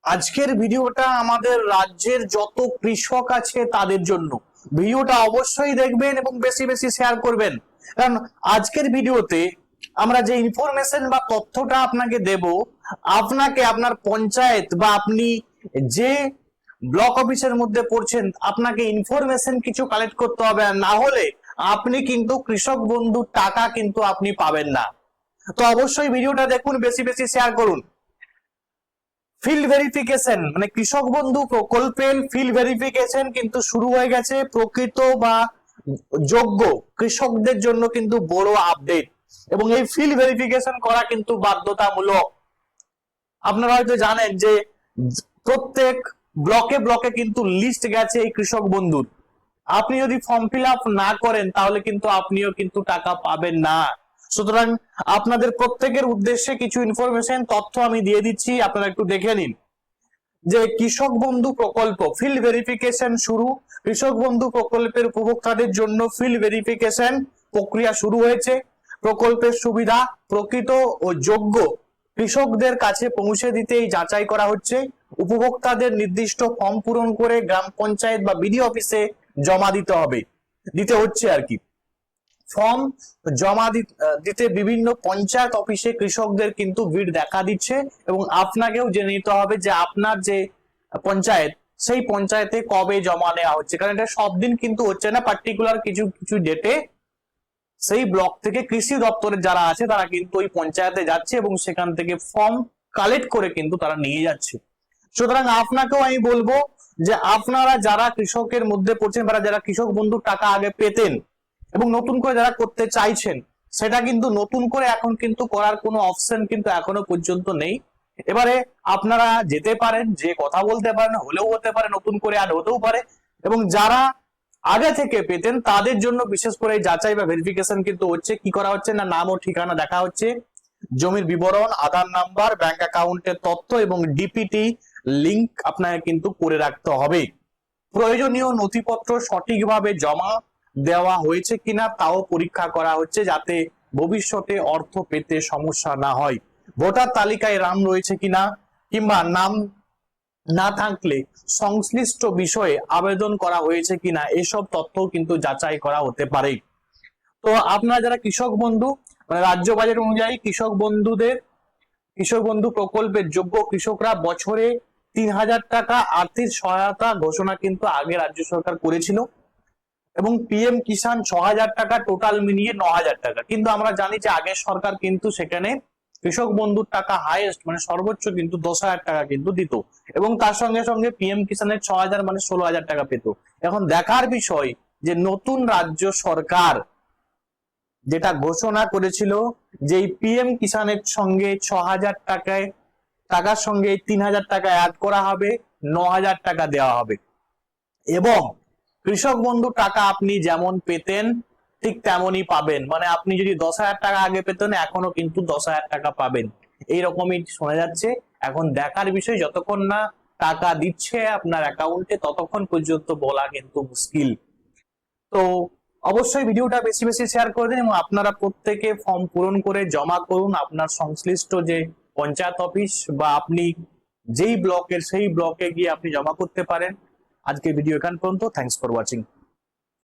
আজকের ভিডিওটা আমাদের রাজ্যের যত কৃষক আছে তাদের জন্য। ভিডিওটা অবশ্যই দেখবেন এবং বেশি বেশি শেয়ার করবেন, কারণ আজকের ভিডিওতে আমরা যে ইনফরমেশন বা তথ্যটা আপনাকে দেব, আপনাকে আপনার পঞ্চায়েত বা আপনি যে ব্লক অফিসের মধ্যে পড়ছেন আপনাকে ইনফরমেশন কিছু কালেক্ট করতে হবে, না হলে আপনি কিন্তু কৃষক বন্ধুর টাকা কিন্তু আপনি পাবেন না। তো অবশ্যই ভিডিওটা দেখুন, বেশি বেশি শেয়ার করুন। ফিল্ড ভেরিফিকেশন মানে কৃষক বন্ধু প্রকল্পের ফিল্ড ভেরিফিকেশন কিন্তু শুরু হয়ে গেছে। প্রকৃত বা যোগ্য কৃষকদের জন্য কিন্তু বড় আপডেট, এবং এই ফিল্ড ভেরিফিকেশন করা কিন্তু বাধ্যতামূলক। আপনারা হয়তো জানেন যে প্রত্যেক ব্লকে ব্লকে কিন্তু লিস্ট গেছে এই কৃষক বন্ধুর। আপনি যদি ফর্ম ফিল আপ না করেন তাহলে কিন্তু আপনিও কিন্তু টাকা পাবেন না। সুতরাং আপনাদের প্রত্যেকের উদ্দেশ্যে কিছু ইনফরমেশন তথ্য আমি দিয়ে দিচ্ছি, আপনারা একটু দেখে নিন। যে কৃষক বন্ধু প্রকল্প ফিল্ড ভেরিফিকেশন শুরু। কৃষক বন্ধু প্রকল্পের উপভোক্তাদের জন্য ফিল্ড ভেরিফিকেশন প্রক্রিয়া শুরু হয়েছে। প্রকল্পের সুবিধা প্রকৃত ও যোগ্য কৃষকদের কাছে পৌঁছে দিতেই যাচাই করা হচ্ছে। উপভোক্তাদের নির্দিষ্ট ফর্ম পূরণ করে গ্রাম পঞ্চায়েত বা বিডিও অফিসে জমা দিতে হচ্ছে আর কি। ফর্ম জমা দিতে বিভিন্ন পঞ্চায়েত অফিসে কৃষকদের কিন্তু ভিড় দেখা দিচ্ছে, এবং আপনাকেও জেনে নিতে হবে যে আপনার যে পঞ্চায়েত সেই পঞ্চায়েতে কবে জমা নেওয়া হচ্ছে, কারণ এটা সব দিন কিন্তু হচ্ছে না, পার্টিকুলার কিছু কিছু ডেটে সেই ব্লক থেকে কৃষি দপ্তরের যারা আছে তারা কিন্তু ওই পঞ্চায়েতে যাচ্ছে এবং সেখান থেকে ফর্ম কালেক্ট করে কিন্তু তারা নিয়ে যাচ্ছে। সুতরাং আপনাকেও আমি বলবো যে আপনারা যারা কৃষকের মধ্যে পড়ছেন বা যারা কৃষক বন্ধুর টাকা আগে পেতেন এবং নতুন করে যারা করতে চাইছেন, সেটা কিন্তু নতুন করে এখন কিন্তু করার কোনো অপশন কিন্তু এখনো পর্যন্ত নেই। এবারে আপনারা যেতে পারেন, যে কথা বলতে পারেন, হলেও হতে পারে, নতুন করে আর হতেও পারে। এবং যারা আগে থেকে পেতেন তাদের জন্য বিশেষ করে যাচাই বা ভেরিফিকেশন কিন্তু হচ্ছে। কি করা হচ্ছে না, নাম ও ঠিকানা দেখা হচ্ছে, জমির বিবরণ, আধার নাম্বার, ব্যাংক অ্যাকাউন্টের তথ্য এবং ডিপিটি লিংক আপনাকে কিন্তু করে রাখতে হবে। প্রয়োজনীয় নথিপত্র সঠিকভাবে জমা দেওয়া হয়েছে কিনা তাও পরীক্ষা করা হচ্ছে, যাতে ভবিষ্যতে অর্থ পেতে সমস্যা না হয়। ভোটার তালিকায় নাম রয়েছে কিনা কিংবা নাম না থাকলে সংশ্লিষ্ট বিষয়ে আবেদন করা হয়েছে কিনা এসব তথ্য কিন্তু যাচাই করা হতে পারে। তো আপনারা যারা কৃষক বন্ধু মানে রাজ্য বাজেট অনুযায়ী কৃষক বন্ধু প্রকল্পের যোগ্য কৃষকরা বছরে 3,000 টাকা আর্থিক সহায়তা ঘোষণা কিন্তু আগে রাজ্য সরকার করেছিল, এবং পিএম কিষাণ 6,000 টাকা, টোটাল মিলিয়ে 9,000 টাকা। কিন্তু আমরা জানি যে আগের সরকার কিন্তু সেখানে কৃষক বন্ধুর টাকা হাইয়েস্ট মানে সর্বোচ্চ কিন্তু 10,000 টাকা কিন্তু দিত, এবং তার সঙ্গে সঙ্গে পিএম কিষাণের 6,000 মানে 16,000 টাকা পেত। এখন দেখার বিষয় যে নতুন রাজ্য সরকার যেটা ঘোষণা করেছিল যে পিএম কিষাণের সঙ্গে 6,000 টাকার সঙ্গে 3,000 টাকা অ্যাড করা হবে, 9,000 টাকা দেওয়া হবে, এবং কৃষক বন্ধু টাকা আপনি যেমন পেতেন ঠিক তেমনই পাবেন। মানে আপনি যদি 10,000 টাকা আগে পেতেন এখনো কিন্তু 10,000 টাকা পাবেন, এইরকমই শোনা যাচ্ছে। এখন দেখার বিষয়, যতক্ষণ না টাকা দিচ্ছে আপনার অ্যাকাউন্টে ততক্ষণ পর্যন্ত বলা কিন্তু মুশকিল। তো অবশ্যই ভিডিওটা বেশি বেশি শেয়ার করে দিন, এবং আপনারা প্রত্যেকে ফর্ম পূরণ করে জমা করুন আপনার সংশ্লিষ্ট যে পঞ্চায়েত অফিস বা আপনি যেই ব্লকের সেই ব্লকে গিয়ে আপনি জমা করতে পারেন। আজকে ভিডিও এখান পর্যন্ত। Thanks for watching.